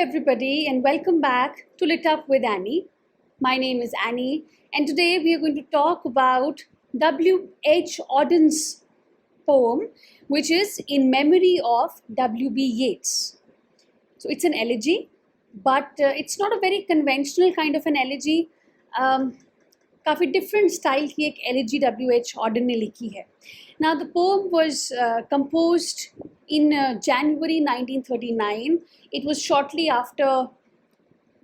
everybody, and welcome back to Lit Up with Annie. My name is Annie, and today we are going to talk about W.H. Auden's poem, which is in memory of W.B. Yeats. So it's an elegy, but it's not a very conventional kind of an elegy. काफ़ी different style की एक elegy W.H. Auden ने लिखी है. Now the poem was composed in January 1939. It was shortly after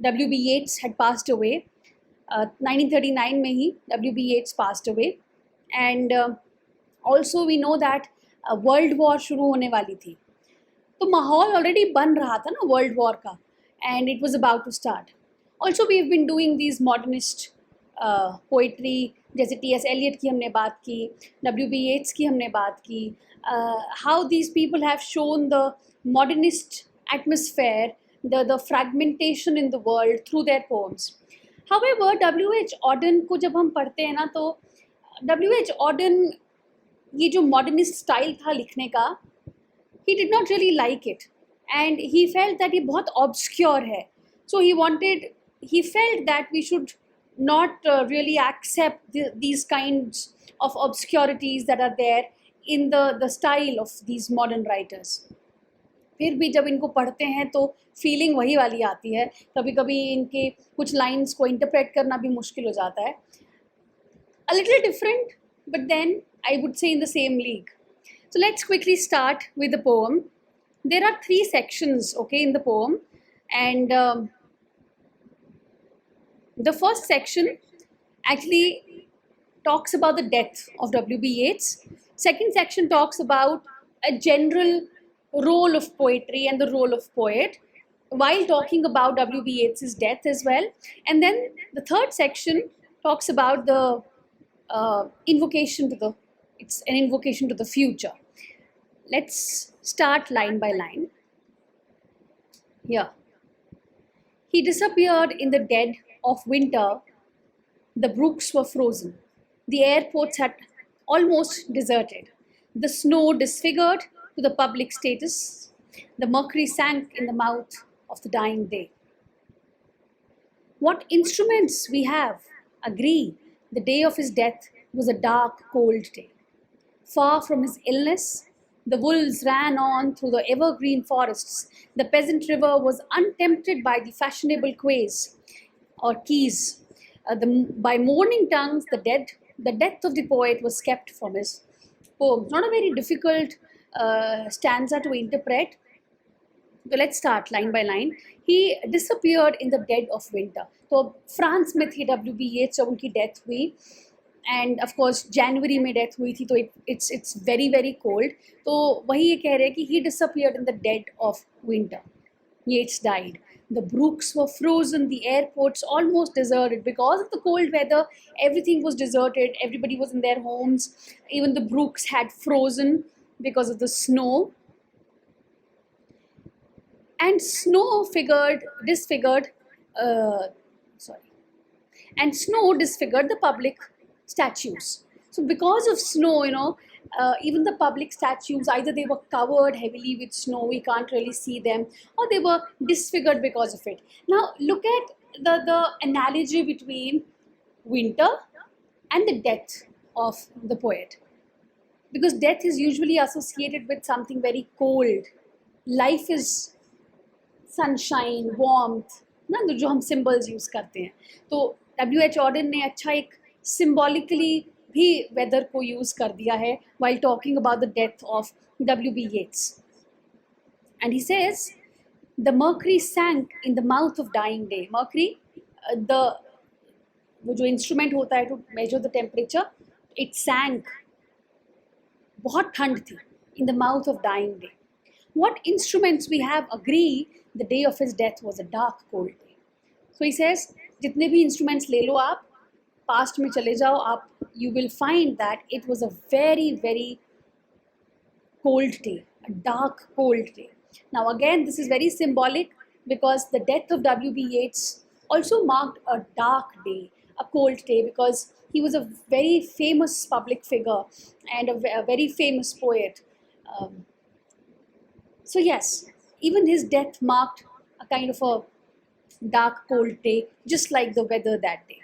W.B. Yeats had passed away. 1939 में ही W.B. Yeats passed away, and also we know that World War शुरू होने वाली थी. तो माहौल ऑलरेडी बन रहा था ना वर्ल्ड वॉर का, and it was about to start. Also we have been doing these modernist poetry, जैसे टी एस एलियट की हमने बात की, W.B. Yeats की हमने बात की, how these people have shown the modernist atmosphere, the fragmentation in the world through their poems. However W.H. Auden को जब हम पढ़ते हैं ना, तो W.H. Auden ये जो मॉडर्निस्ट स्टाइल था लिखने का, he did not really like it, and he felt that ये बहुत obscure है. So he felt that we should not really accept these kinds of obscurities that are there in the style of these modern writers. फिर भी जब इनको पढ़ते हैं तो फीलिंग वही वाली आती है. कभी कभी इनके कुछ लाइंस को इंटरप्रेट करना भी मुश्किल हो जाता है. A little different, but then I would say in the same league. So let's quickly start with the poem. There are 3 sections, okay, in the poem, and the first section actually talks about the death of W.B. Yeats. Second section talks about a general role of poetry and the role of poet, while talking about W.B. Yeats' death as well. And then the third section talks about the it's an invocation to the future. Let's start line by line. Here. He disappeared in the dead of winter. The brooks were frozen. The airports had almost deserted. The snow disfigured to the public status. The mercury sank in the mouth of the dying day. What instruments we have agree the day of his death was a dark, cold day. Far from his illness, the wolves ran on through the evergreen forests. The peasant river was untempted by the fashionable quays or keys. By mourning tongues, the death of the poet was kept from his poems. Not a very difficult stanza to interpret. So let's start line by line. He disappeared in the dead of winter. तो France में थी W.B. Yeats जब उनकी death हुई, and of course जनवरी में death हुई थी, तो इट्स वेरी वेरी कोल्ड. तो वही ये कह रहे हैं कि he disappeared in the dead of winter. Yeats died. The brooks were frozen, the airports almost deserted. Because of the cold weather, everything was deserted, everybody was in their homes. Even the brooks had frozen because of the snow. And snow disfigured the public statues. So because of snow, even the public statues, either they were covered heavily with snow, we can't really see them, or they were disfigured because of it. Now look at the analogy between winter and the death of the poet, because death is usually associated with something very cold. Life is sunshine, warmth, ना, जो हम symbols use करते हैं. तो W.H. Auden ने अच्छा एक symbolically भी weather को use कर दिया है while talking about the death of W.B. Yeats. And he says, the mercury sank in the mouth of dying day. Mercury, वो जो instrument होता है to measure the temperature, it sank. बहुत ठंड थी in the mouth of dying day. What instruments we have agree the day of his death was a dark, cold day. So he says, जितने भी instruments ले लो आप, past में चले जाओ आप, you will find that it was a very, very cold day, a dark, cold day. Now again, this is very symbolic because the death of W.B. Yeats also marked a dark day, a cold day, because he was a very famous public figure and a very famous poet. So yes, even his death marked a a kind of a dark, cold day, just like the weather that day.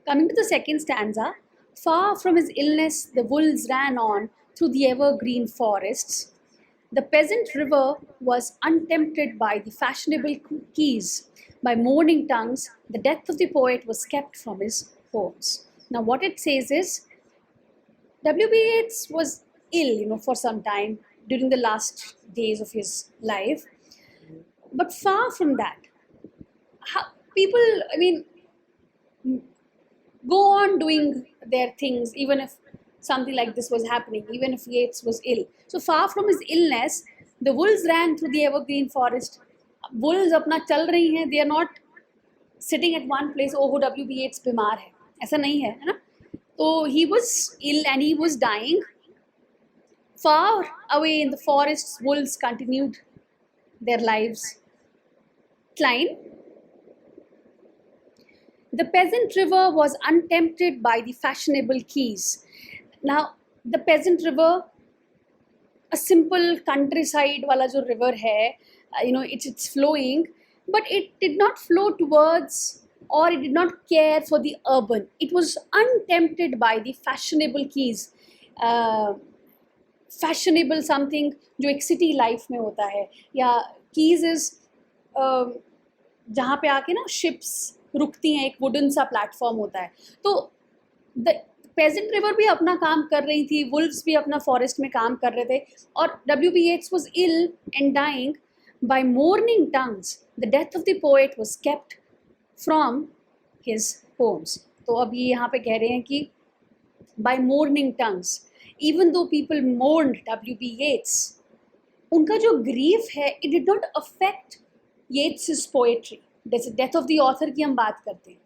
Coming to the second stanza, far from his illness, the wolves ran on through the evergreen forests. The peasant river was untempted by the fashionable keys. By mourning tongues, the death of the poet was kept from his poems. Now, what it says is W.B. Yeats was ill, for some time during the last days of his life. But far from that, people, go on doing their things even if something like this was happening, even if Yeats was ill. So far from his illness, the wolves ran through the evergreen forest. Wolves अपना चल रही हैं, they are not sitting at one place. Oh, W.B. Yeats बीमार है, ऐसा नहीं है ना? So he was ill and he was dying. Far away in the forests, wolves continued their lives. Klein. The peasant river was untempted by the fashionable keys. Now, the peasant river, a simple countryside wala jo river hai, it's flowing, but it did not flow towards or it did not care for the urban. It was untempted by the fashionable keys. Fashionable something जो एक city life में होता है, या keys is जहाँ पे आके ना ships रुकती हैं, एक वुडन सा प्लेटफॉर्म होता है. तो द पेजेंट रिवर भी अपना काम कर रही थी, वुल्व्स भी अपना फॉरेस्ट में काम कर रहे थे, और W.B. Yeats was ill and dying. By mourning tongues, the death of the poet was kept from his poems. तो अब ये यहाँ पे कह रहे हैं कि by mourning tongues, even though people mourned W.B. Yeats, उनका जो grief है, it did not affect Yeats's poetry. जैसे डेथ ऑफ द ऑथर की हम बात करते हैं,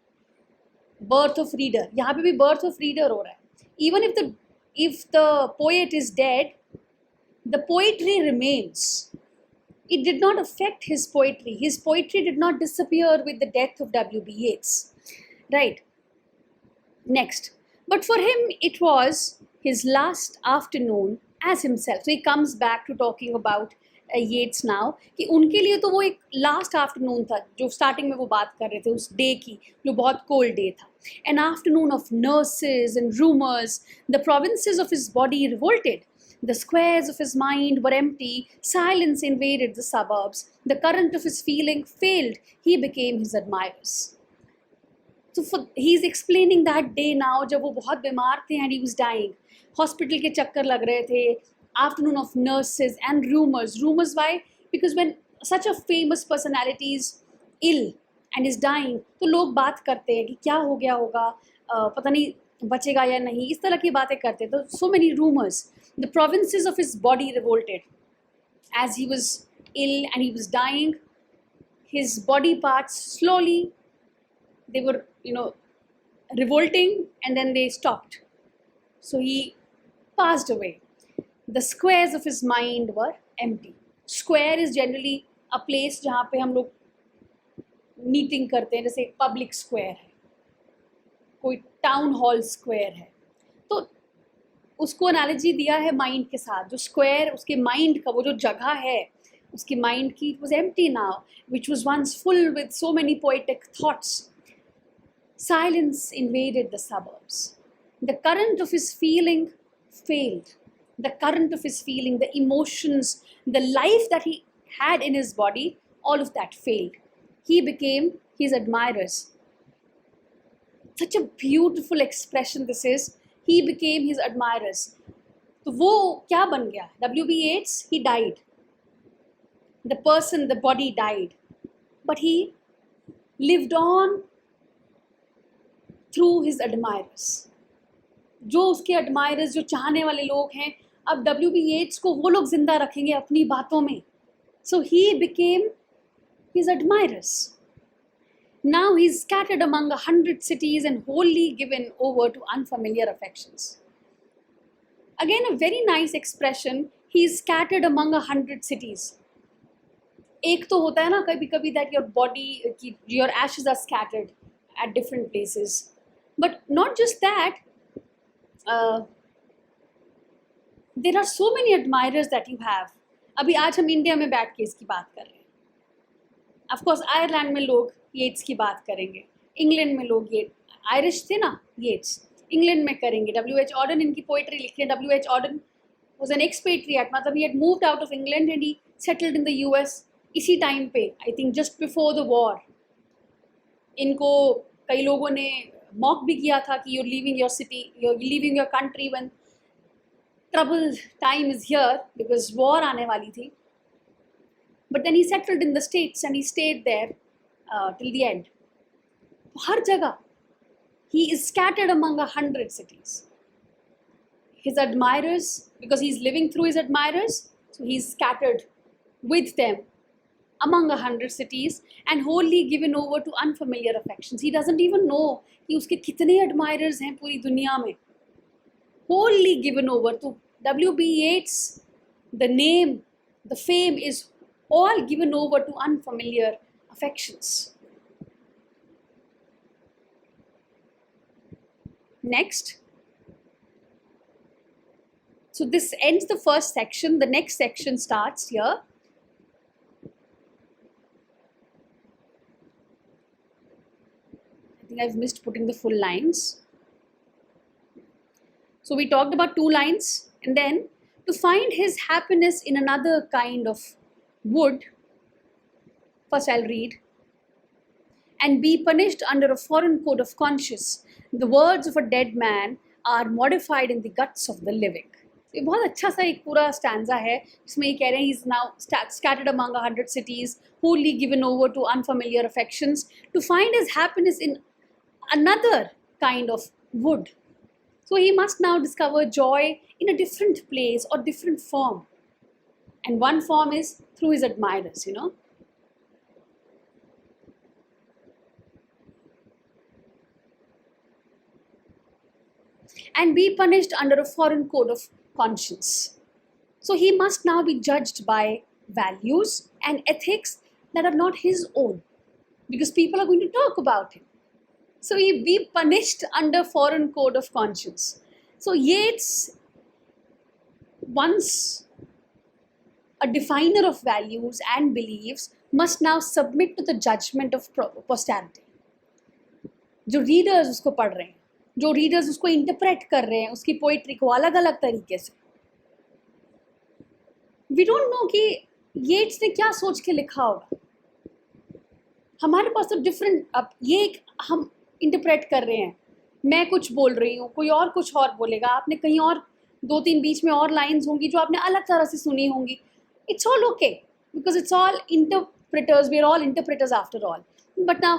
बर्थ ऑफ रीडर, यहाँ पे भी बर्थ ऑफ रीडर हो रहा है. Even if the poet is dead, the poetry remains. It did not affect his poetry. His poetry did not disappear with the death of W.B. Yeats. Right. Next. But for him, it was his last afternoon as himself. So he comes back to talking about Yeats now, कि उनके लिए तो वो एक last afternoon था, जो starting में वो बात कर रहे थे उस डे की, जो बहुत कोल्ड डे था. An afternoon of nurses and rumors. The provinces of his body revolted. The squares of his mind were empty. Silence invaded the suburbs. The current of his feeling failed. He became his admirers. So he's explaining that day now, जब वो बहुत बीमार थे and he was dying. Hospital के चक्कर लग रहे थे. Afternoon of nurses and rumors. Rumors why? Because when such a famous personality is ill and is dying, तो लोग बात करते हैं कि क्या हो गया होगा, पता नहीं बचेगा या नहीं, इस तरह की बातें करते. तो so many rumors. The provinces of his body revolted. As he was ill and he was dying, his body parts slowly, they were, revolting, and then they stopped. So he passed away. The squares of his mind were empty. Square is generally a place जहाँ पे हम लोग meeting करते हैं, जैसे एक public square है, कोई टाउन हॉल स्क्वायर है. तो उसको एनालॉजी दिया है माइंड के साथ. जो स्क्वायर, उसके माइंड का वो जो जगह है, उसकी माइंड की, it was empty now, which was once full with so many poetic thoughts. Silence invaded the suburbs. The current of his feeling failed. The current of his feeling, the emotions, the life that he had in his body, all of that failed. He became his admirers. Such a beautiful expression this is. He became his admirers. तो वो क्या बन गया? W.B. Yeats, he died. The person, the body died. But he lived on through his admirers. जो उसके admirers, जो चाहने वाले लोग हैं, अब W.B. Yeats को वो लोग जिंदा रखेंगे अपनी बातों में. So he became his admirers. Now he's scattered among 100 cities and wholly given over to unfamiliar affections. Again, a very nice expression. He's scattered among 100 cities. एक तो होता है ना कभी कभी that your body, your ashes are scattered at different places. But not just that. There are so many admirers that you have. अभी आज हम इंडिया में बैठ के इसकी बात कर रहे हैं. ऑफ कोर्स आयरलैंड में लोग येट्स की बात करेंगे, इंग्लैंड में लोग ये आयरिश थे ना येट्स, इंग्लैंड में करेंगे. W.H. Auden इनकी पोइट्री लिखी है. W.H. Auden was an expatriate, मतलब he had moved out of England and he settled in the US इसी टाइम पे, I think just before the war. इनको कई लोगों ने मॉक भी किया था कि you're leaving your city, you're leaving your country when trouble time is here, because war आने वाली थी. But then he settled in the States and he stayed there till the end. हर जगह he is scattered among 100 cities. His admirers, because he's living through his admirers, so he's scattered with them among 100 cities and wholly given over to unfamiliar affections. He doesn't even know कि उसके कितने admirers हैं पूरी दुनिया में. Wholly given over to W.B. Yeats. The name, the fame is all given over to unfamiliar affections. Next. So this ends the first section. The next section starts here. I think I've missed putting the full lines. So we talked about 2 lines, and then to find his happiness in another kind of wood, first I'll read, and be punished under a foreign code of conscience. The words of a dead man are modified in the guts of the living. ये बहुत अच्छा सा एक पूरा stanza है जिसमें ये कह रहे हैं he's now scattered among 100 cities, wholly given over to unfamiliar affections, to find his happiness in another kind of wood. So he must now discover joy in a different place or different form. And one form is through his admirers, you know. And be punished under a foreign code of conscience. So he must now be judged by values and ethics that are not his own, because people are going to talk about him. So he be punished under foreign code of conscience. So Yeats, once a definer of values and beliefs, must now submit to the judgment of posterity. जो readers उसको पढ़ रहे हैं, जो readers उसको interpret कर रहे हैं, उसकी पोइट्री को अलग अलग तरीके से. वी डोंट नो कि येट्स ने क्या सोच के लिखा होगा. हमारे पास तो डिफरेंट, अब ये हम इंटरप्रेट कर रहे हैं, मैं कुछ बोल रही हूँ, कोई और कुछ और बोलेगा, आपने कहीं और 2-3 बीच में और लाइंस होंगी जो आपने अलग तरह से सुनी होंगी. It's all okay because it's all interpreters, we are all interpreters after all. But now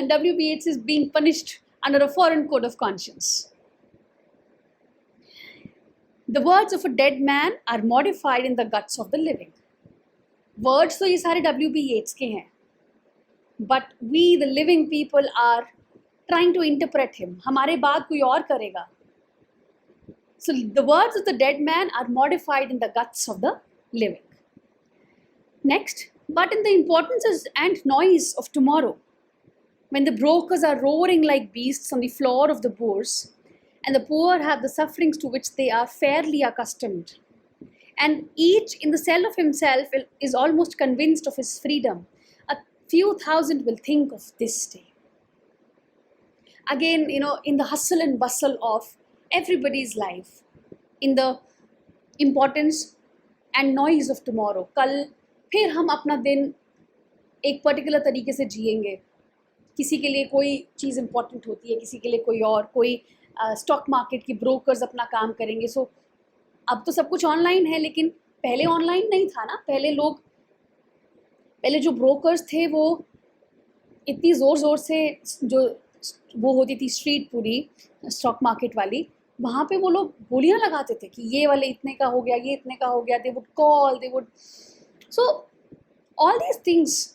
W.B. Yeats is being punished under a foreign code of conscience. The words of a dead man are modified in the guts of the living. Words तो ये सारे W.B. Yeats के हैं, but we the living people are trying to interpret him. हमारे बाद कोई और करेगा. So the words of the dead man are modified in the guts of the living. Next, but in the importances and noise of tomorrow, when the brokers are roaring like beasts on the floor of the bourse, and the poor have the sufferings to which they are fairly accustomed, and each in the cell of himself is almost convinced of his freedom, a few thousand will think of this day. Again, you know, in the hustle and bustle of everybody's life, in the importance and noise of tomorrow, कल फिर हम अपना दिन एक particular तरीके से जिएंगे. किसी के लिए कोई चीज़ इम्पॉर्टेंट होती है, किसी के लिए कोई और, कोई स्टॉक मार्केट की ब्रोकर्स अपना काम करेंगे. सो अब तो सब कुछ ऑनलाइन है, लेकिन पहले ऑनलाइन नहीं था ना. पहले जो ब्रोकर्स थे वो इतनी ज़ोर से जो वो होती थी स्ट्रीट पूरी स्टॉक मार्केट वाली, वहाँ पे वो लोग बोलियाँ लगाते थे कि ये वाले इतने का हो गया, ये इतने का हो गया. They would call, they would, so all these things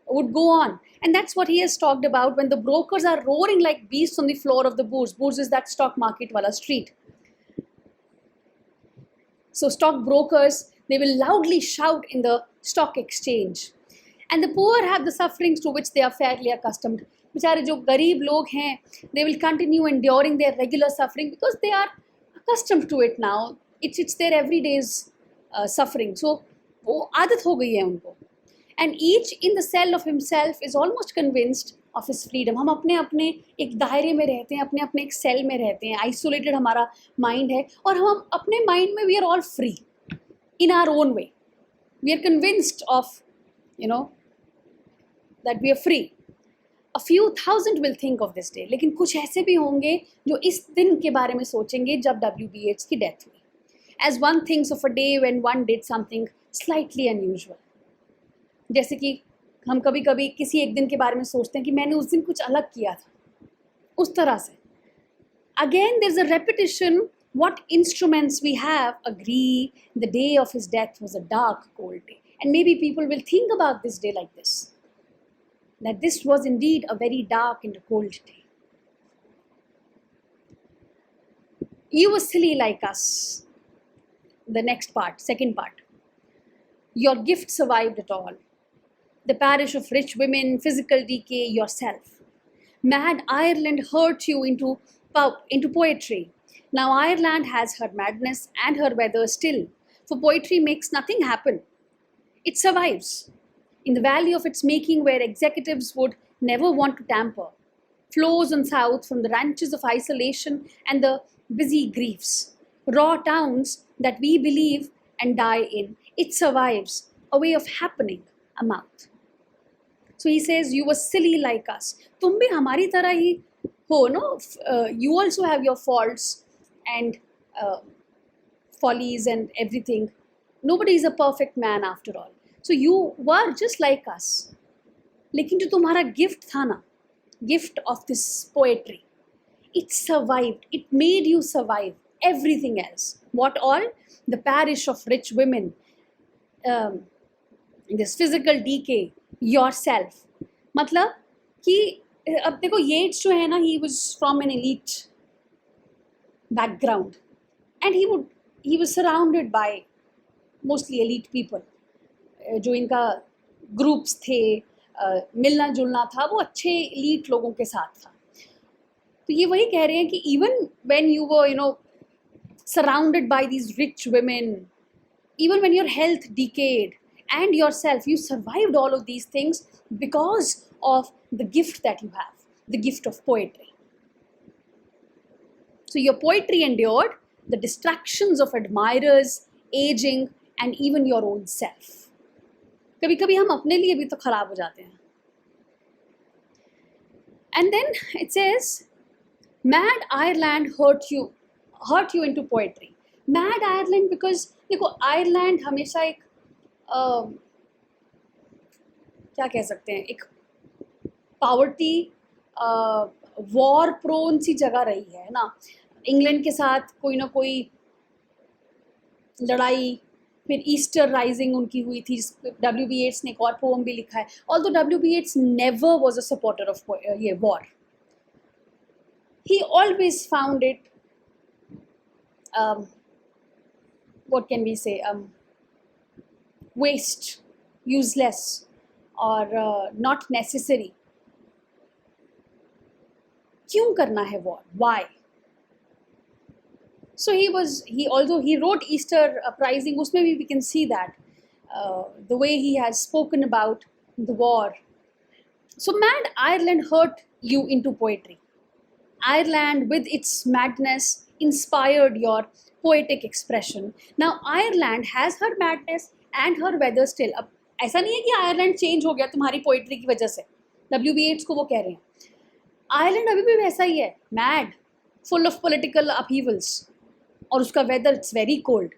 would go on. And that's what he has talked about when the brokers are roaring like beasts on the floor of the bourse. Bourse is that stock market wala street. So stock brokers, they will loudly shout in the stock exchange. And the poor have the sufferings to which they are fairly accustomed. बेचारे जो गरीब लोग हैं, they will continue enduring their regular suffering because they are accustomed to it now. It's their everyday's suffering. So वो आदत हो गई है उनको. and each in the cell of himself is almost convinced of his freedom. हम अपने अपने एक दायरे में रहते हैं, अपने अपने एक सेल में रहते हैं, आइसोलेटेड हमारा माइंड है, और हम अपने माइंड में we are all free in our own way. We are convinced of, that we are free. A few thousand will think of this day. लेकिन कुछ ऐसे भी होंगे जो इस दिन के बारे में सोचेंगे जब WBH की डेथ हुई. As one thinks of a day when one did something slightly unusual. जैसे कि हम कभी कभी किसी एक दिन के बारे में सोचते हैं कि मैंने उस दिन कुछ अलग किया था, उस तरह से. Again, there's a repetition. What instruments we have agree the day of his death was a dark, cold day. And maybe people will think about this day like this, that this was indeed a very dark and a cold day. You were silly like us. The next part, second part. Your gift survived it all. The parish of rich women, physical decay, yourself. Mad Ireland hurt you into poetry. Now Ireland has her madness and her weather still, for poetry makes nothing happen. It survives in the valley of its making, where executives would never want to tamper. Flows on south from the ranches of isolation and the busy griefs. Raw towns that we believe and die in. It survives, a way of happening, a mouth. So he says, you were silly like us. तुम भी हमारी तरह ही हो, no? You also have your faults and follies and everything. Nobody is a perfect man after all. So you were just like us. लेकिन जो तुम्हारा gift था ना, gift of this poetry, it survived. It made you survive everything else. What all? The parish of rich women, this physical decay, yourself. मतलब कि अब देखो येट्स जो है ना, he was from an elite background and he was surrounded by mostly elite people. जो इनका groups थे, मिलना जुलना था वो अच्छे elite लोगों के साथ था. तो ये वही कह रहे हैं कि even when you were surrounded by these rich women, even when your health decayed and yourself, you survived all of these things because of the gift that you have, the gift of poetry. So your poetry endured the distractions of admirers, aging, and even your own self. कभी कभी हम अपने लिए भी तो खराब हो जाते हैं. And then it says, Mad Ireland hurt you into poetry. Mad Ireland because देखो Ireland हमेशा एक क्या कह सकते हैं, एक पावर्टी वॉर प्रोन सी जगह रही है ना. इंग्लैंड के साथ कोई ना कोई लड़ाई, फिर ईस्टर राइजिंग उनकी हुई थी. W.B. Yeats ने एक और पोम भी लिखा है. Although W.B. Yeats never was a supporter of ये war. He always found it what can we say, waste, useless, or not necessary. क्यों करना है war? Why? So although he wrote Easter Uprising, उसमें भी we can see that the way he has spoken about the war. So Mad Ireland hurt you into poetry. Ireland with its madness inspired your poetic expression. Now Ireland has her madness and her weather still. अब ऐसा नहीं है कि Ireland change हो गया तुम्हारी poetry की वजह से. W.B. Yeats को वो कह रहे हैं. आयरलैंड अभी भी वैसा ही है, मैड, फुल ऑफ पॉलिटिकल अपहीवल्स, और उसका वेदर इट्स वेरी कोल्ड.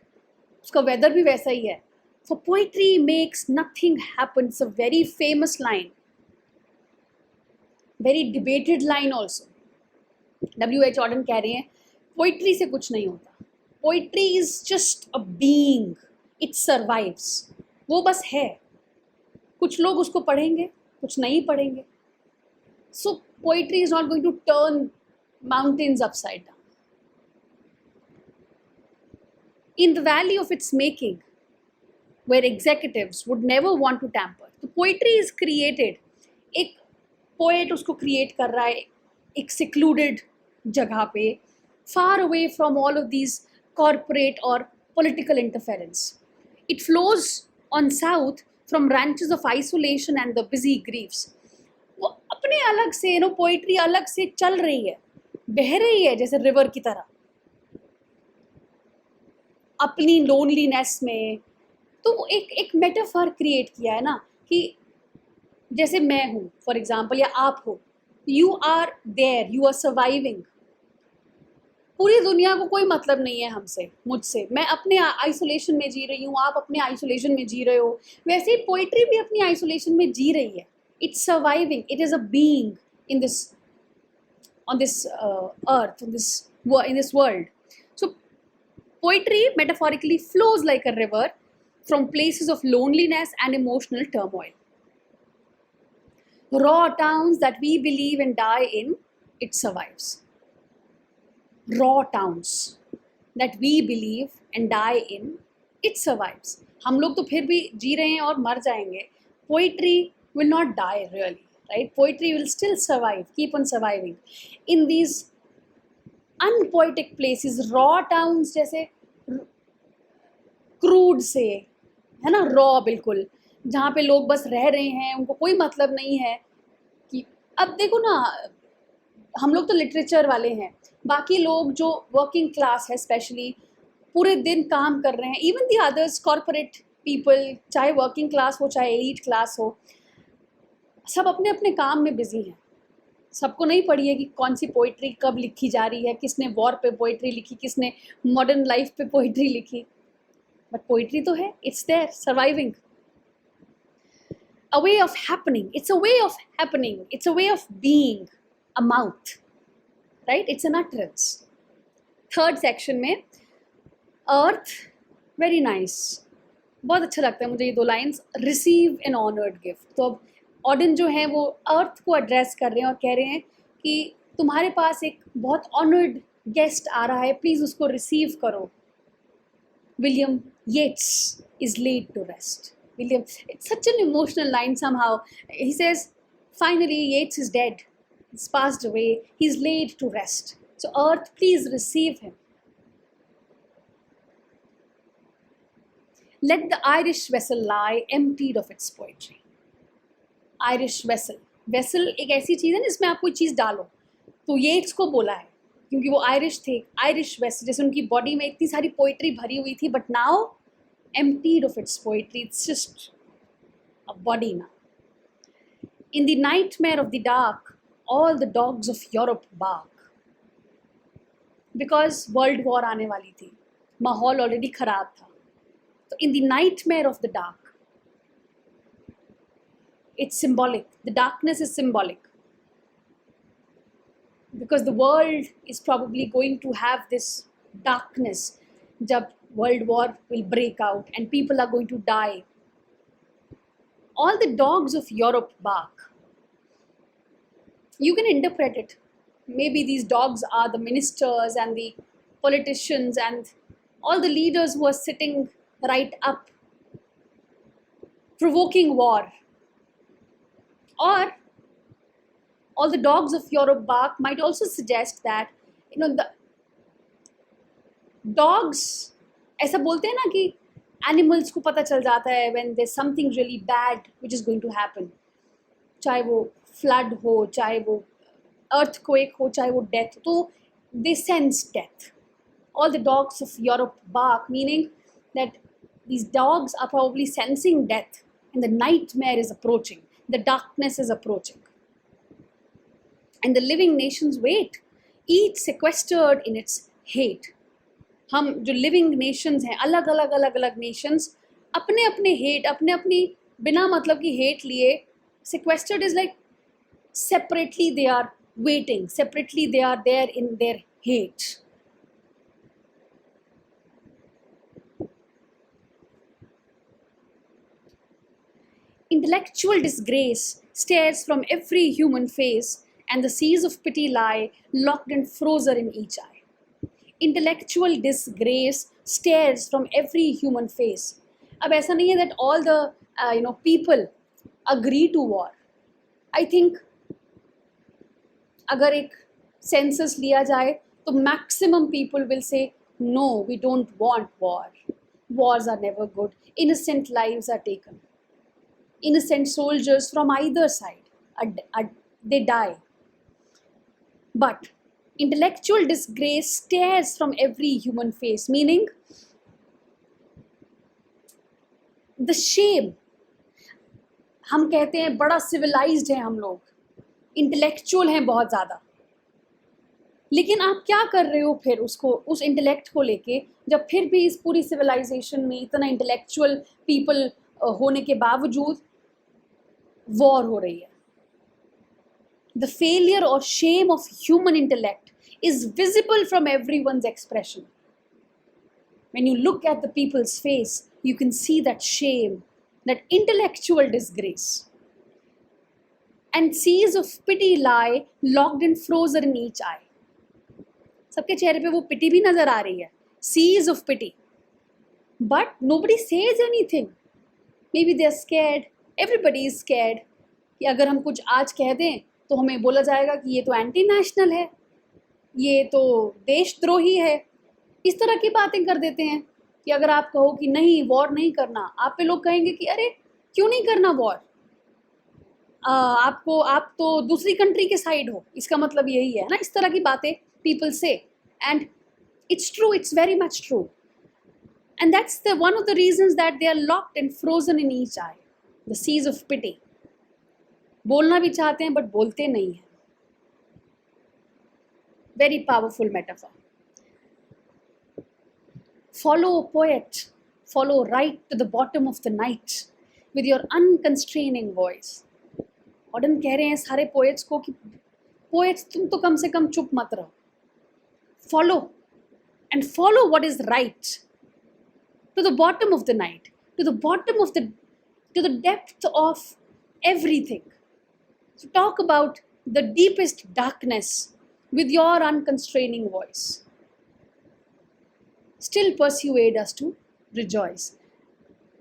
उसका वेदर भी वैसा ही है. For poetry makes nothing happen. It's a very famous line, very debated line also. W.H. Auden कह रहे हैं पोइट्री से कुछ नहीं होता. Poetry is just a being, it survives. वो बस है. कुछ लोग उसको पढ़ेंगे, कुछ नहीं पढ़ेंगे. So poetry is not going to turn mountains upside down. In the valley of its making, where executives would never want to tamper. तो poetry is created. एक poet उसको create कर रहा है एक secluded जगह पे, far away from all of these corporate or political interference. It flows on south from ranches of isolation and the busy griefs. वो अपने अलग से पोइट्री अलग से चल रही है, बह रही है जैसे रिवर की तरह अपनी लोनलीनेस में. तो वो एक मेटाफर क्रिएट किया है ना कि जैसे मैं हूँ फॉर एग्जाम्पल या आप हो, you are there, you are surviving. पूरी दुनिया को कोई मतलब नहीं है हमसे, मुझसे. मैं अपने आइसोलेशन में जी रही हूँ, आप अपने आइसोलेशन में जी रहे हो. वैसे ही पोइट्री भी अपनी आइसोलेशन में जी रही है. It's surviving, it is a being in this on this earth, in this world. So poetry metaphorically flows like a river from places of loneliness and emotional turmoil. Raw towns that we believe and die in, it survives. Raw towns that we believe and die in, it survives. हम लोग तो फिर भी जी रहे हैं और मर जाएंगे. Poetry will not die really. Right? Poetry will still survive, keep on surviving. In these unpoetic places, raw towns जैसे क्रूड से, है ना, रॉ बिल्कुल, जहाँ पे लोग बस रह रहे हैं, उनको कोई मतलब नहीं है कि अब देखो ना, हम लोग तो लिटरेचर वाले हैं, बाकी लोग जो वर्किंग क्लास है स्पेशली पूरे दिन काम कर रहे हैं, even the others corporate people, चाहे वर्किंग क्लास हो चाहे एलीट क्लास हो, सब अपने अपने काम में बिजी हैं. सबको नहीं पड़ी है कि कौन सी पोइट्री कब लिखी जा रही है, किसने वॉर पे पोइट्री लिखी, किसने मॉडर्न लाइफ पे पोइट्री लिखी. बट पोइट्री तो है, it's there surviving. A way of happening, it's a way of happening, it's a way of being, a mouth, right, it's an utterance. Third section में earth, very nice, बहुत अच्छा लगता है मुझे ये दो lines. Receive an honoured gift. तो अब ऑडिन जो है वो अर्थ को एड्रेस कर रहे हैं और कह रहे हैं कि तुम्हारे पास एक बहुत ऑनर्ड गेस्ट आ रहा है, प्लीज़ उसको रिसीव करो. William Yeats is laid to rest. William, it's such an emotional line somehow. He says finally Yeats is dead, it's passed away, he is laid to rest. So earth, please receive him. Let the Irish vessel lie emptied of its poetry. Irish vessel, vessel एक ऐसी चीज़ है ना जिसमें आप कोई चीज़ डालो, तो ये इसको बोला है क्योंकि वो आयरिश थे. आयरिश वेसल, जैसे उनकी बॉडी में इतनी सारी पोइट्री भरी हुई थी, but now emptied of its poetry, it's just a body ना. In the nightmare of the dark all the dogs of Europe bark. Because world war आने वाली थी, माहौल ऑलरेडी ख़राब था. तो in the nightmare of the dark, it's symbolic. The darkness is symbolic because the world is probably going to have this darkness. Jab world war will break out and people are going to die. All the dogs of Europe bark. You can interpret it. Maybe these dogs are the ministers and the politicians and all the leaders who are sitting right up, provoking war. Or all the dogs of Europe bark might also suggest that, the dogs, ऐसा बोलते हैं ना कि animals को पता चल जाता है when there's something really bad which is going to happen. चाहे वो flood हो, चाहे वो earthquake हो, चाहे वो death, तो they sense death. All the dogs of Europe bark, meaning that these dogs are probably sensing death and the nightmare is approaching. The darkness is approaching. And the living nations wait, each sequestered in its hate. हम जो living nations हैं, अलग अलग nations, अपने अपने hate, अपने अपनी बिना मतलब की hate लिए, sequestered is like separately they are waiting, separately they are there in their hate. Intellectual disgrace stares from every human face, and the seas of pity lie locked and frozen in each eye. Intellectual disgrace stares from every human face. अब ऐसा नहीं है that all the people agree to war. I think अगर एक census लिया जाए तो maximum people will say no, we don't want war. Wars are never good. Innocent lives are taken. innocent soldiers from either side. They die. But intellectual disgrace stares from every human face, meaning the shame. हम कहते हैं बड़ा civilized हैं हम लोग, intellectual हैं बहुत ज़्यादा, लेकिन आप क्या कर रहे हो फिर उसको, उस इंटेलेक्ट को लेके, जब फिर भी इस पूरी सिविलाइजेशन में इतना इंटेलेक्चुअल पीपल होने के बावजूद वॉर हो रही है. द फेलियर और shame of human intellect is visible from everyone's expression. When you look at the people's face, you can see that shame, that intellectual disgrace. And seas of pity lie locked and frozen in each eye. सबके चेहरे पे वो पिटी भी नजर आ रही है, seas of pity. But nobody says anything. Maybe they are scared. Everybody is scared. कि अगर हम कुछ आज कह दें तो हमें बोला जाएगा कि ये तो एंटी नेशनल है, ये तो देशद्रोही है. इस तरह की बातें कर देते हैं कि अगर आप कहो कि नहीं वॉर नहीं करना, आप पे लोग कहेंगे कि अरे क्यों नहीं करना वॉर, आप तो दूसरी कंट्री के साइड हो, इसका मतलब यही है ना. इस तरह की बातें people say, and it's true, it's very much true. And that's the one of the reasons that they are locked and frozen in each eye, the seas of pity. बोलना भी चाहते हैं बट बोलते नहीं हैं. Very powerful metaphor. Follow a poet, follow right to the bottom of the night with your unconstraining voice. Auden कह रहे हैं सारे पोएट्स को कि पोएट्स तुम तो कम से कम चुप मत रहो. Follow and follow what is right to the bottom of the night, to the depth of everything. So talk about the deepest darkness with your unconstraining voice. Still persuade us to rejoice.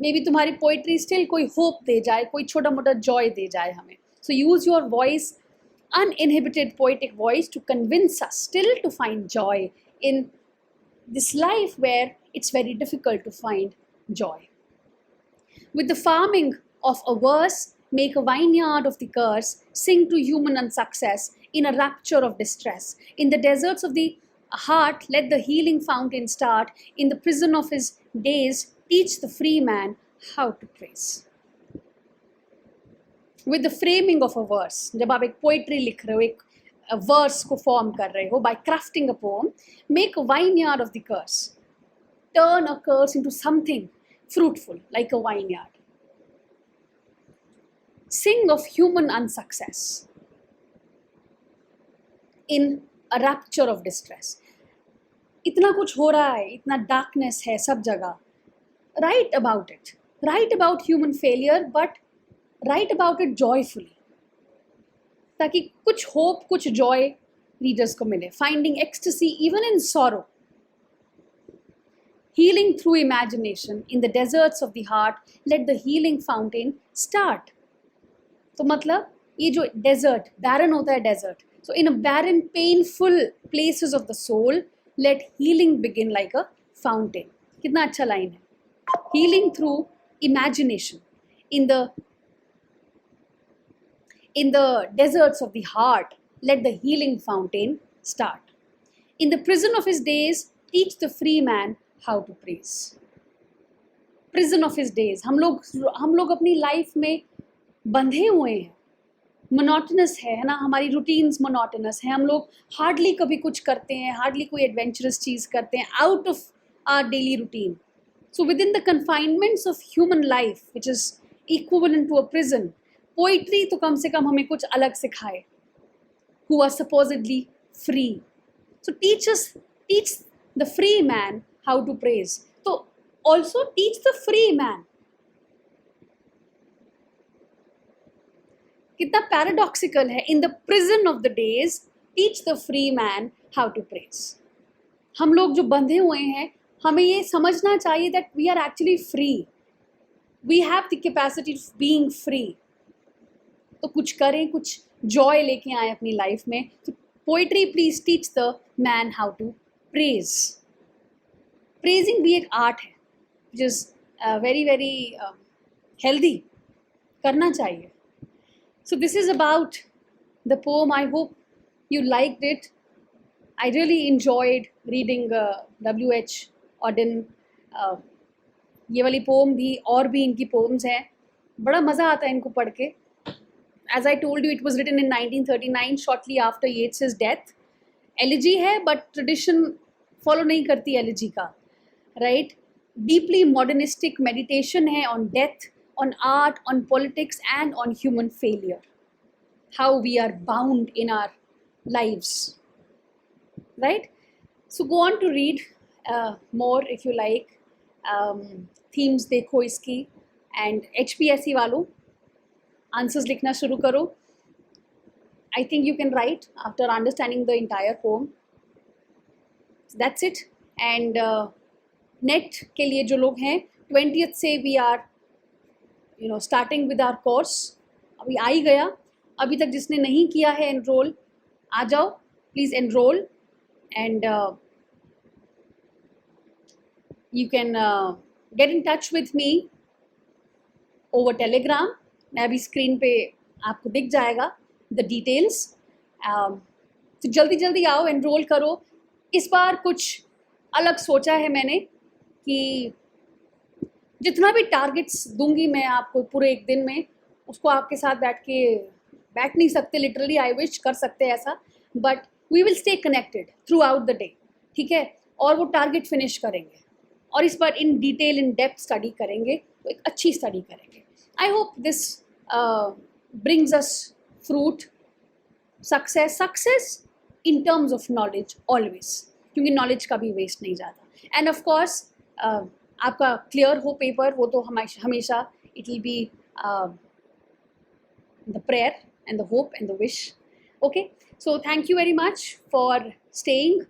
Maybe तुम्हारी poetry still कोई hope दे जाए, कोई छोटा मोटा joy दे जाए हमें. So use your voice, uninhibited poetic voice, to convince us still to find joy in this life where it's very difficult to find joy. With the farming of a verse, make a vineyard of the curse, sing to human unsuccess in a rapture of distress. In the deserts of the heart, let the healing fountain start. In the prison of his days, teach the free man how to praise. With the framing of a verse, जब आप एक poetry लिख रहे हो, एक verse को form कर रहे हो, by crafting a poem, make a vineyard of the curse. Turn a curse into something fruitful, like a vineyard. Sing of human unsuccess in a rapture of distress. इतना कुछ हो रहा है, इतना darkness है सब जगह. Write about it. Write about human failure, but write about it joyfully. ताकि कुछ hope, कुछ joy readers को मिले. Finding ecstasy even in sorrow. Healing through imagination in the deserts of the heart, let the healing fountain start. तो मतलब ये जो desert, barren होता है desert. So in a barren, painful places of the soul, let healing begin like a fountain. कितना अच्छा line है. Healing through imagination in the deserts of the heart, let the healing fountain start. In the prison of his days, teach the free man how to praise. Prison of his days. हम लोग अपनी life में बंधे हुए हैं. Monotonous है ना, हमारी रूटीन्स मोनोटनस है. हम लोग हार्डली कभी कुछ करते हैं, हार्डली कोई एडवेंचरस चीज़ करते हैं, out of our daily routine. So within the confinements of human life which is equivalent to a prison, poetry तो कम से कम हमें कुछ अलग सिखाए. Who are supposedly free. So teach the free man how to praise. तो also teach the free man. कितना पैराडॉक्सिकल है. In the prison of the days teach the free man how to praise. हम लोग जो बंधे हुए हैं, हमें ये समझना चाहिए that we are actually free. We have the capacity of being free. तो कुछ करें, कुछ जॉय लेके आए अपनी लाइफ में. तो poetry please teach the man how to praise. Praising भी एक आर्ट है which is very very healthy. करना चाहिए. So this is about the poem. I hope you liked it. I really enjoyed reading W.H. Auden. ये वाली pome भी और भी इनकी पोम्स हैं, बड़ा मज़ा आता है इनको पढ़ के. As I told you, it was written in 1939, shortly after Yeats's death. Elegy है, but tradition follow नहीं करती elegy का, right? Deeply modernistic meditation है on death, on art, on politics, and on human failure. How we are bound in our lives, right? So go on to read more if you like. Themes देखो इसकी, and HPSC वालों answers लिखना शुरू करो. I think you can write after understanding the entire poem. That's it. And net के लिए जो लोग हैं 20th से we are starting with our course. अभी आ ही गया. अभी तक जिसने नहीं किया है एनरोल, आ जाओ please enrol. And you can get in touch with me over Telegram. मैं अभी स्क्रीन पे आपको दिख जाएगा द डिटेल्स. तो जल्दी जल्दी आओ, एनरोल करो. इस बार कुछ अलग सोचा है मैंने कि जितना भी टारगेट्स दूंगी मैं आपको पूरे एक दिन में, उसको आपके साथ बैठ नहीं सकते लिटरली. आई विश कर सकते ऐसा, but we will stay connected throughout the day, ठीक है? और वो टारगेट फिनिश करेंगे, और इस बार in detail in depth study करेंगे, तो एक अच्छी स्टडी करेंगे. I hope this brings us fruit, success in terms of knowledge always, क्योंकि नॉलेज कभी वेस्ट नहीं जाता. एंड ऑफ कोर्स आपका क्लियर हो पेपर, वो तो हमेशा it will be the prayer and the hope and the wish. Okay, so thank you very much for staying.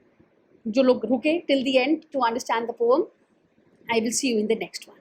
जो लोग रुके till the end to understand the poem, I will see you in the next one.